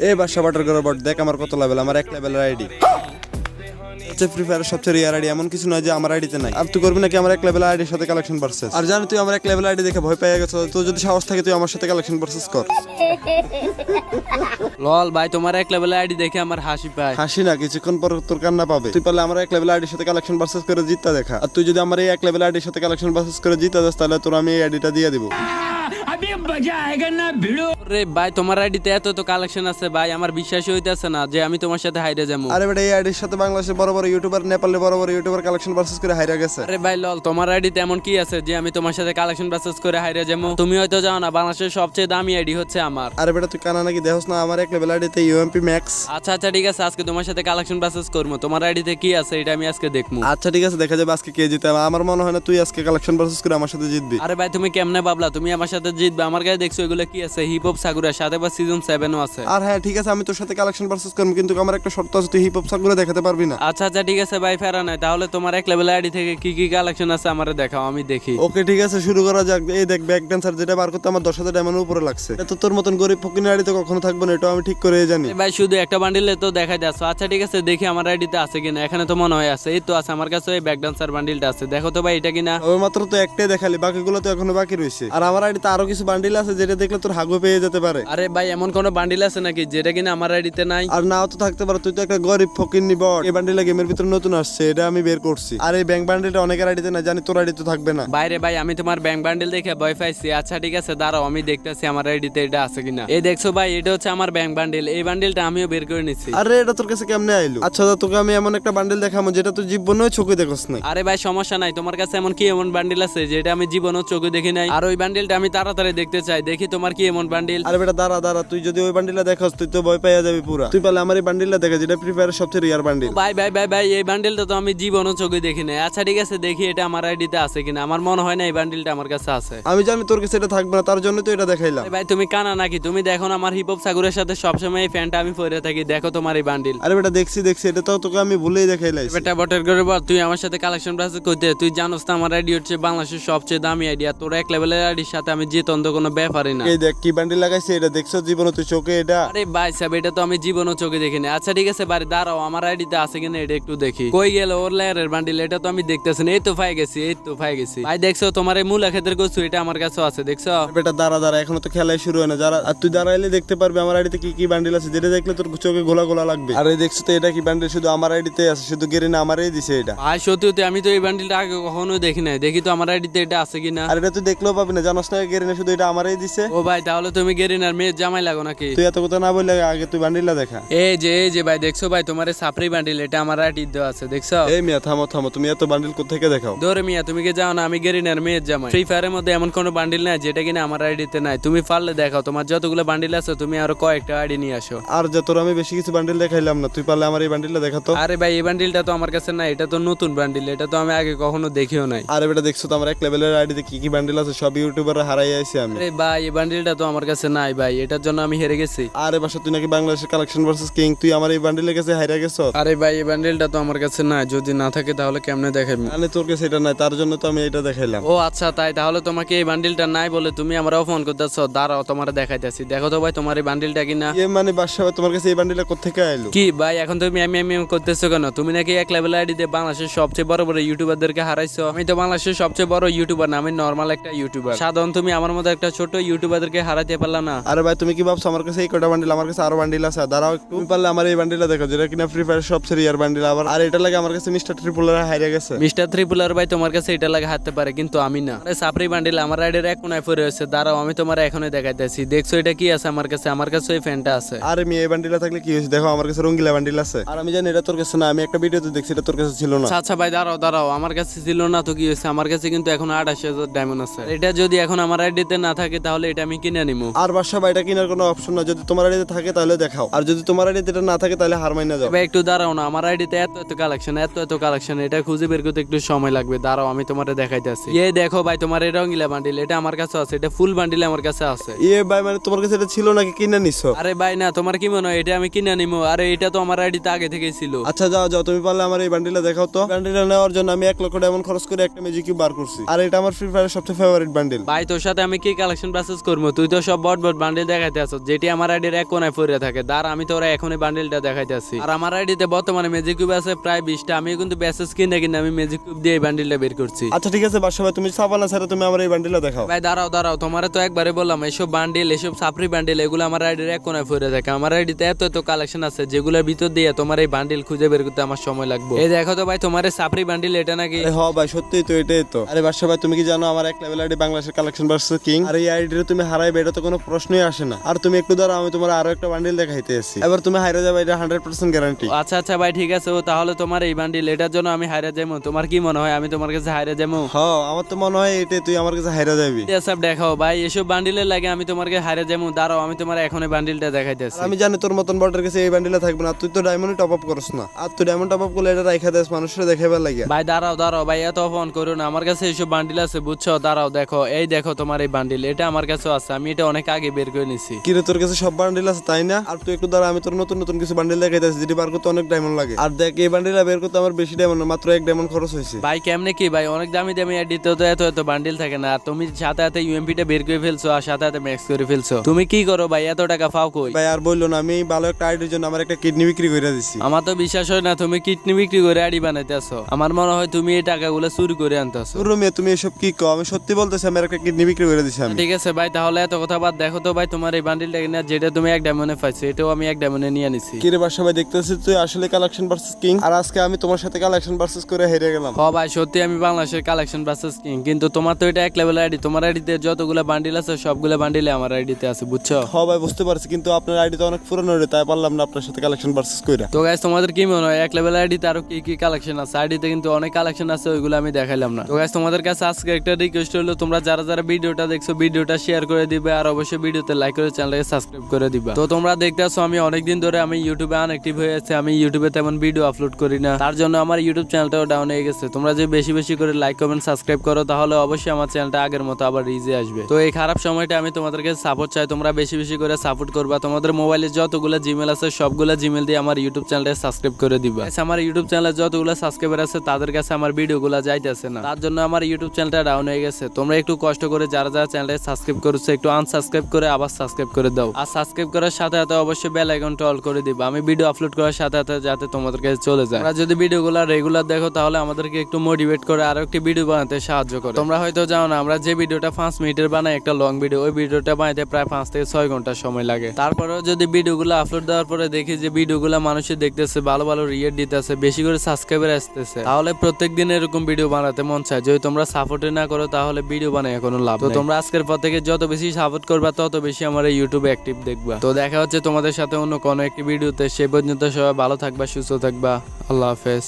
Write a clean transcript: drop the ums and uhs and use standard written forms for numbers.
এই বাসা বাটার করে বট দেখ আমার কত লেভেল, আমার 1 লেভেলের আইডি। ফ্রি ফায়ারের সবচেয়ে রিয়ার আইডি, এমন কিছু নয় যে আমার আইডিতে নাই। আর তুই করবি নাকি আমার 1 লেভেলের আইডির সাথে কালেকশন ভার্সেস? আর জানি তুই আমার 1 লেভেলের আইডি দেখে ভয় পেয়ে গেছো, তো যদি সাহস থাকে তুই আমার সাথে কালেকশন ভার্সেস কর। লল ভাই, তোমার 1 লেভেলের আইডি দেখে আমার হাসি পায়। হাসি না, কিছুক্ষণ পর তোর কান্না পাবে। তুই পারলে আমার 1 লেভেলের আইডির সাথে কালেকশন ভার্সেস করে জিততে দেখা। আর তুই যদি আমার এই 1 লেভেলের আইডির সাথে কালেকশন ভার্সেস করে জিতে যাস, তাহলে তোর আমি এই আইডিটা দিয়ে দিব। রে ভাই, তোমার আইডিতে এত তো কালেকশন আছে ভাই, আমার বিশ্বাসই হইতাছে না যে আমি তোমার সাথে হাইরে যাবো। আরে বেটা, এই আইডির সাথে বাংলাদেশের বড় বড় ইউটিউবার, নেপালে বড় বড় ইউটিউবার কালেকশন ভার্সেস করে হাইরা গেছে। আরে ভাই লল, তোমার আইডিতে এমন কি আছে যে আমি তোমার সাথে কালেকশন ভার্সেস করে হাইরে যাবো? তুমি হয়তো জানো না, বাংলাদেশের সবচেয়ে দামি আইডি হচ্ছে আমার। আরে বেটা, তুই কানা নাকি দেখোস না আমার 1 লেভেলের আইডিতে ইউএমপি ম্যাক্স। আচ্ছা আচ্ছা ঠিক আছে, আজকে তোমার সাথে কালেকশন ভার্সেস করবো। তোমার আইডিতে কি আছে এটা আমি আজকে দেখবো। আচ্ছা ঠিক আছে, দেখা যাবে আজকে কে জিতে। আমার মনে হয় না তুই আজকে কালেকশন ভার্সেস করে আমার সাথে জিতবি। আরে ভাই, তুমি কেমনে ভাবলা তুমি আমার সাথে জিতবে? আমার গায়ে দেখছো এগুলো কি আছে? হিপ হপ সাকুরা, সাথে বা সিজন 7ও আছে। আর হ্যাঁ ঠিক আছে, আমি তোর সাথে কালেকশন ভার্সেস করব, কিন্তু আমার একটা শর্ত আছে, তুই হিপ হপ সাগুলো দেখাতে পারবি না। আচ্ছা আচ্ছা ঠিক আছে ভাই, ফেরা নাই। তাহলে তোমার 1 লেভেল আইডি থেকে কি কি কালেকশন আছে আমারে দেখাও, আমি দেখি। ওকে ঠিক আছে, শুরু করা যাক। এই দেখ, ব্যাক ড্যান্সার যেটা বার করতে আমার 10,000 ডায়মন্ডের উপরে লাগছে। এটা তো তোর মতন গরিব ফকির আইডি তো কখনো থাকবে না, এটা আমি ঠিক করে জানি। এ ভাই, শুধু একটা বান্ডিলে তো দেখাই দাও। আচ্ছা ঠিক আছে, দেখি আমার আইডিতে আছে কিনা। এখানে তো মনে হয় আছে। এই তো আছে, আমার কাছে এই ব্যাক ডান্সার বান্ডিলটা আছে। দেখো তো ভাই, এটা কিনা। ওই মাত্র তো একটাই দেখালি, বাকিগুলো তো এখনো বাকি রয়েছে। আর আমার আইডিতে আরো কিছু বান্ডিল আছে যেটা দেখলে তোর হাগু পেয়ে যেতে পারে। আরে ভাই, এমন কোন বান্ডিল আছে নাকি যেটা কিনা আমার আইডিতে নাই? আর নাও তো থাকতে পারে, তুই তো একটা গরিব ফকির নিবট। এই বান্ডিলটা গেমের ভিতরে নতুন আসছে, এটা আমি বের করছি। আর এই ব্যাংক বান্ডিলটা অনেকের আইডিতে না, জানি তোর আইডিতে থাকবে না। বাইরে ভাই, আমি তোমার ব্যাংক বান্ডিল দেখে ভয় পাইছি। আচ্ছা ঠিক আছে, দাঁড়াও আমি দেখতেছি আমার আইডিতে এটা আছে কিনা। এই দেখছো ভাই, এটা হচ্ছে আমার ব্যাংক বান্ডিল। এই বান্ডিলটা আমিও বের করে নিচ্ছি। আরে এটা তোর কাছে কেমনে আইলো? আচ্ছা তোকে আমি এমন একটা বান্ডিল দেখাবো যেটা তুই জীবনেও চোখে দেখোস না। আরে ভাই, সমস্যা নাই। তোমার কাছে এমন কি এমন বান্ডিল আছে যেটা আমি জীবনেও চোখে দেখি নাই? আর ওই বান্ডিলটা আমি তাড়াতাড়ি দেখতে চাই। দেখি তোমার কি এমন বান্ডিল। আরে বেটা দাঁড়া দাঁড়া, তুই যদি ওই বান্ডিলটা দেখাস তুই তো ভয় পেয়ে যাবি পুরা। তুই পারলে আমার এই বান্ডিলটা দেখা, যেটা ফ্রি ফায়ারের সবচেয়ে রিয়ার বান্ডিল। ভাই ভাই ভাই ভাই, এই বান্ডিলটা তো আমি জীবনেও চোখে দেখি নাই। আচ্ছা ঠিক আছে, দেখি এটা আমার আইডিতে আছে কিনা। আমার মনে হয় না এই বান্ডিলটা আমার কাছে আছে। আমি জানি তোর কাছে এটা থাকবে না, তার জন্য তো এটা দেখাইলাম। আরে ভাই, তুমি কানা নাকি? তুমি দেখো না, আমার হিপ হপ সাগরের সাথে সবসময় এই ফ্যানটা আমি পরে থাকি। দেখো তোমার এই বান্ডিল। আরে বেটা দেখছি দেখছি, এটা তো তোকে আমি ভুলেই দেখাইলাই। বেটা বটের করে বল, তুই আমার সাথে কালেকশন প্রাইস করতে? তুই জানোস না আমার আইডি হচ্ছে বাংলাদেশের সবচেয়ে দামি আইডি। আর তোর 1 লেভেলের আইডির সাথে আমি জিতন্ত কোনো ব্যাপারই না। এই দেখ কি বান্ডিল লাগাইছে, এটা দেখছো জীবনে তুই চোখে? এটা আরে ভাই সাহেব, এটা তো আমি জীবনও চোখে দেখিনি। আচ্ছা ঠিক আছে বাড়ি দাঁড়াও, আমার আইডিতে আছে কিনা এটা একটু দেখি। কই গেল ওর লেয়ারের বান্ডিল? এটা তো আমি দেখতেছি না। এই তো পাই গেছি, এই তো পাই গেছি। ভাই দেখছো, তোমার এই মূলা ক্ষেতের কচু এটা আমার কাছে আছে, দেখছো? বেটা দাঁড়া দাঁড়া, এখনো তো খেলাই শুরু হয় না। যারা আর তুই দাঁড়াইলে দেখতে পারবি আমার আইডিতে কি কি বান্ডিল আছে, যেটা দেখলে তোর চোখে গোলা গোলা লাগবে। আরে দেখছো তো এটা কি বান্ডিল? শুধু আমার আইডিতে আছে, শুধু গেরিনা আমারই দিছে এটা। ভাই সত্যি সত্যি, আমি তো এই বান্ডিলটা আগে কখনো দেখি নাই। দেখি তো আমার আইডিতে এটা আছে কিনা। আর এটা তুই দেখলেও পাবি না, জানোস না গেরিনা শুধু এটা আমারই দিছে। ও ভাই, তাহলে তুমি গেরিনার মেয়ে জামাই লাগো নাকি? তুই এত কথা না বললে আগে তুই বান্ডিলটা দেখা। এই যে ভাই দেখছো ভাই, তোমার এই সাপরি বান্ডিল এটা আমার আইডি দেওয়া আছে, দেখছো? এই মিয়া থামো থামো, তুমি এত বান্ডিল কোথেকে দেখাও? ধরে মিয়া, তুমি কি জানো না আমি গেরিনার মেয়ের জামাই? ফ্রি ফায়ারের মধ্যে এমন কোনো বান্ডিল নাই যেটা কিনা আমার আইডিতে নাই। তুমি পারলে দেখাও, তোমার যতগুলো বান্ডিল আছে তুমি আরো কয়েকটা আইডি নিয়ে আসো। আর যে তোর আমি বেশি কিছু বান্ডিল দেখাইলাম না, তুই পারলে আমার এই বান্ডিলটা দেখাতো। আরে ভাই, এই বান্ডিলটা তো আমার কাছে নাই। এটা তো নতুন বান্ডিল, এটা তো আমি আগে কখনো দেখিও নাই। আরে বেটা দেখছো তো আমার 1 লেভেলের আইডিতে কি কি বান্ডিল আছে, সব ইউটিউবাররা হারাই আইছি আমি। আরে ভাই, এই বান্ডিলটা তো আমার কাছে নাই ভাই, এটার জন্য আমি হেরে গেছি। আরে বাসা তুই নাকি বাংলাদেশের কালেকশন ভার্সেস কিং, তুই আমার এই বান্ডিলের কাছে হাইরা গেছো। আরে ভাই, এই বান্ডিলটা তো আমার কাছে নাই। যদি না থাকে তাহলে কেমনে দেখাবি? মানে তোর কাছে এটা নাই, তার জন্য তো আমি এটা দেখাইলাম। ও আচ্ছা তাই, তাহলে তোমাকে এই বান্ডিলটা নাই বলে তুমি আমার অপমান করতেছো। দাঁড়াও তোমার দেখাইতেছি। দেখো তো ভাই, তোমার এই বান্ডিলটা কিনা। মানে বাসা তোমার কাছে এই বান্ডিলটা কোত্থেকে আইলো? কি ভাই, এখন তুমি আমি করতেছো কেন? তুমি নাকি 1 লেভেল আইডি দিয়ে বাংলাদেশের সবচেয়ে বড় বড় ইউটিউবারদেরকে হারাইছো। আমি তো বাংলাদেশের সবচেয়ে বড় ইউটিউবার না, আমি নরমাল একটা ইউটিউবার। সাধারণ তুমি আমার মতো একটা ছোট ইউটিউবারদেরকে হারাইতে পারলা না। আরে ভাই তুমি কি ভাবছো আমার কাছে এই কটা বান্ডিল? আমার কাছে আরো বান্ডিল আছে, দাঁড়াও একটু। তুমি পারলে আমার এই বান্ডিলটা দেখো, যেটা কিনা ফ্রি ফায়ার সবচেয়ে রিয়ার বান্ডিল। আবার আর এটা লাগে আমার কাছে মিস্টার ট্রিপলার হাইরা গেছে। মিস্টার ত্রিপুলার ভাই, তোমার কাছে এটা লাগে হারতে পারে, কিন্তু আমি না। আরে সাপরি বান্ডিল আমার আইডির এক কোনায় পড়ে আছে। দাঁড়াও আমি তোমার এখনই দেখাইতেছি। দেখছো এটা কি আছে আমার কাছে? আমার কাছে ওই ফ্যানটা আছে। আরে মেয়ে এই বান্ডিলটা থাকলে কি হয়েছে? দেখো আমার কাছে রঙ্গিলা বান্ডিল আছে। আর আমি জানি এটা তোর কাছে না, আমি একটা ভিডিওতে দেখছি এটা তোর কাছে ছিল না। আচ্ছা ভাই দাঁড়াও, আমার কাছে ছিল না তো কি হয়েছে? আমার কাছে কিন্তু এখন 28,000 ডায়মন্ড আছে। এটা যদি এখন আমার আইডিতে না থাকে তাহলে এটা আমি কিনে নিবো। আর বাসা ভাই এটা কেনার কোনো অপশন না, যদি তোমার আইডিতে থাকে তাহলে দেখাও, আর যদি তোমার আইডিতে এটা না থাকে তাহলে হার মাইনা যাও। ভাই একটু দাঁড়াও না, আমার আইডিতে এত কালেকশন, এটা খুঁজে বের করতে একটু সময় লাগবে। দাঁড়াও আমি তোমারে দেখাইতেছি। এই দেখো ভাই, তোমার এই রঙ্গিলা বান্ডিল এটা আমার কাছে আছে। এটা ফুল বান্ডিল আমার কাছে আছে। ভাই মানে তোমার কাছে এটা ছিল নাকি কিনে নিছো? আরে ভাই না, তোমার কি মনে হয় এটা আমি কিনে নিবো? আরে এটা তো আমার আইডিতে আগে থেকেই ছিল। আচ্ছা যাও যাও, তুমি পারলে আমার এই বান্ডিলটা দেখাও তো। বান্ডিলটা নেওয়ার জন্য আমি 1 লক্ষ ডায়মন্ড খরচ করে একটা ম্যাজিক কিউব বার করছি। আর এটা আমার ফ্রি ফায়ারের সবচেয়ে ফেভারিট বান্ডিল। ভাই তোর সাথে আমি কি কালেকশন প্রসেস করবো? তুই তো সব বট বান্ডিল দেখাইতে আছো, যেটি আমার আইডির এক কোনায় পড়ে থাকে। দাঁড়া আমি তোরা এখনই বান্ডিলটা দেখাইতে আসি। আর আমার আইডিতে বর্তমানে ম্যাজিক কিউব আছে প্রায় 20টা। আমি কিন্তু ব্যাসেস কিনে আমি ম্যাজিক কিউব দিয়ে এই বান্ডিলটা বের করছি। আচ্ছা ঠিক আছে বাদশা ভাই, তুমি সাবানা ছাড়া তুমি আমার এই বান্ডিলটা দেখাও। ভাই দাঁড়াও, তোমারে তো একবারে বললাম এসব বান্ডিল, এসব সাপ্রি বান্ডিল এগুলো আমার আইডির এক কোনায় পড়ে থাকে। আমার আইডিতে এত কালেকশন আছে যেগুলোর ভিতর দিয়ে তোমার এই বান্ডিল খুঁজে বের করতে আমার সময় লাগবে। এই দেখো তো ভাই তোমার এই সাপ্রি বান্ডিল, এটা নাকি? আরে হ্যাঁ ভাই সত্যিই তো, এটাই তো। আরে বাদশা ভাই তুমি কি জানো আমার এক লেভেল আইডি বাংলাদেশের কালেকশন ভার্সেস কিং, আর এই আইডিটা তুমি হারাইবে এটা তো কোনো প্রশ্নই আসে না। আর তুমি একটু ধরো, আমি তোমার আরো একটা বান্ডিল দেখাইতে আসি, এবার তুমি হারিয়ে যাবে, এটা 100% গ্যারান্টি। আচ্ছা ভাই ঠিক আছে, ও তাহলে তোমার এই বান্ডিল এটার জন্য আমি হারিয়ে যাবো? তোমার কি মনে হয় আমি তোমার কাছে হারিয়ে যাবো? হ্যাঁ আমার তো মনে হয় এটাই, তুই আমার কাছে হারিয়ে যাবি। সব দেখাও ভাই, এসব বান্ডিলের লাগে আমি তোমাকে হারিয়ে যাবো? দাঁড়াও আমি তোমার এখন এই বান্ডিলটা দেখাইতেছি। আমি জানি তোর মতন বটের কাছে এই বান্ডিলটা থাকবে না, তুই তো ডায়মন্ড টপ আপ করছ না, আর তুই ডায়মন্ড টপ আপ করলে এটা রাইখা দেস মানুষের দেখাইবার লাগে। ভাই দাঁড়াও ভাই, এত ফোন করো না, আমার কাছে এইসব বান্ডিল আছে বুঝছো। দাঁড়াও দেখো, এই দেখো তোমার এই বান্ডিল, এটা আমার কাছে আছে, আমি এটা অনেক আগে বের করে নিছি। কিরে তোর কাছে সব বান্ডিল আছে তাই না? আর তুই একটু দাঁড়া, আমি তোর নতুন নতুন কিছু বান্ডিল দেখাইতেছি যেটি বার করতে অনেক ডায়মন্ড লাগে। আর দেখ এই বান্ডিলটা বের করতে আমার বেশি ডায়মন্ড না, মাত্র 1 ডায়মন্ড খরচ হয়েছে। ভাই কেমনে কি ভাই, অনেক দামি এডিতে তো এত বান্ডিল থাকে না, আর তুমি সাথে ইউএমপিটা বের করে ফেলছো আর সাথে ম্যাক্স করে ফেলছো। তুমি কি করো ভাই, এত টাকা পাও কই? ভাই আর বললো না, আমি ভালো একটা আইডির জন্য আমার একটা কিডনি বিক্রি করে দিছি। আমার তো বিশ্বাস হয় না তুমি কিডনি বিক্রি করে আইডি বানাইতেছো। আমার মনে হয় তুমি এই টাকাগুলো চুরি করে আনতেছো। রুমে তুমি এসব কি কও? আমি সত্যি বলতেছি, আমার একটা কিডনি বিক্রি করে দিছি আমি। ঠিক আছে ভাই, তাহলে এত কথা বাদ, দেখো তো ভাই তোমার এই বান্ডিলটা কিনা, যেটা তুমি 1 ডায়মন্ডে পাইছো, এটাও আমি 1 ডায়মন্ডে নিয়ে নিছি। কিরে বাদশা ভাই, দেখতেছিস তুই আসলে কালেকশন ভার্সেস কিং, আর আজকে আমি তোমার সাথে কালেকশন ভার্সেস করে হেরে গেলাম। হ ভাই সত্যি আমি বাংলাদেশের কালেকশন ভার্সেস কিং, কিন্তু তোমার তো এটা এক লেভেল আইডি, তোমার আইডিতে যতগুলো বান্ডিল আছে সবগুলো বান্ডিলে আমার আইডিতে আছে বুঝছো। হ্যাঁ ভাই বুঝতে পারছি, কিন্তু আপনার আইডি তো অনেক পুরনো রে, তাই পারলাম না আপনার সাথে কালেকশন ভার্সেস কইরা। তো গাইস তোমাদের কি মনে হয় এক লেভেল আইডিতে আরো কি কি কালেকশন আছে? আইডিতে কিন্তু অনেক কালেকশন আছে, ওইগুলো আমি দেখাইলাম না। তো গাইস তোমাদের কাছে আজকে একটা রিকোয়েস্ট হলো, তোমরা যারা ভিডিওটা দেখছো ভিডিওটা শেয়ার করে দিবে, আর অবশ্যই ভিডিওতে লাইক করে চ্যানেলকে সাবস্ক্রাইব করে দিবা। তো তোমরা দেখতেছো আমি অনেকদিন ধরে আমি ইউটিউবে আনঅ্যাক্টিভ হয়ে আছি, আমি ইউটিউবে তেমন ভিডিও আপলোড করি না, তার জন্য আমার ইউটিউব চ্যানেলটাও ডাউন হয়ে গেছে। তোমরা যদি বেশি করে লাইক কমেন্ট সাবস্ক্রাইব করো তাহলে অবশ্যই আমার চ্যানেলটা আগের মতো আবার রিজে আসবে। তো এই খারাপ সময়টা আমি তোমাদেরকে সাপোর্ট চাই, তোমরা বেশি করে সাপোর্ট করবা। তোমাদের মোবাইলে যতগুলো জিমেল আছে সবগুলো জিমেল দিয়ে আমার ইউটিউব চ্যানেলটা সাবস্ক্রাইব করে দিবা। আমার ইউটিউব চ্যানেলে যতগুলো সাবস্ক্রাইবার আছে তাদের কাছে আমার ভিডিওগুলো যাইতেছে না, তার জন্য আমার ইউটিউব চ্যানেলটা ডাউন হয়ে গেছে। তোমরা একটু কষ্ট করে যারা চ্যানেলটা সাবস্ক্রাইব করেছো একটু আনসাবস্ক্রাইব করে আবার সাবস্ক্রাইব করে দাও, আর সাবস্ক্রাইব করার সাথে অবশ্যই বেল আইকনটা অল করে দিবা, আমি ভিডিও আপলোড করার সাথে যাতে তোমাদের কাছে চলে যায়। তোমরা যদি ভিডিওগুলো রেগুলার দেখো তাহলে আমাদেরকে একটু মোটিভেট করে আরো একটি ভিডিও বানাতে সাহায্য করে। তোমরা হয়তো জানো না, আমরা যে ভিডিওটা 5 মিনিটের বানাই একটা লং ভিডিও, ওই ভিডিওটা বানাইতে প্রায় 5 থেকে 6 ঘন্টা সময় লাগে। তারপরেও যদি ভিডিওগুলো আপলোড দেওয়ার পরে দেখি যে ভিডিওগুলো মানুষে দেখতেছে, ভালো রিয়েট দিতেছে, বেশি করে সাবস্ক্রাইবার আসতেছে, তাহলে প্রত্যেকদিন এরকম ভিডিও বানাতে মন চায়। যদি তোমরা সাপোর্ট না করো তাহলে ভিডিও বানায় কোনো লাভ নেই। তো তোমরা আজকের পর থেকে যত বেশি সাপোর্ট করবা তত বেশি আমার ইউটিউবে অ্যাক্টিভ দেখবা। তো দেখা হচ্ছে তোমাদের সাথে অন্য কোনো একটি ভিডিওতে, সে পর্যন্ত সবাই ভালো থাকবা, সুস্থ থাকবা, আল্লাহ হাফেজ।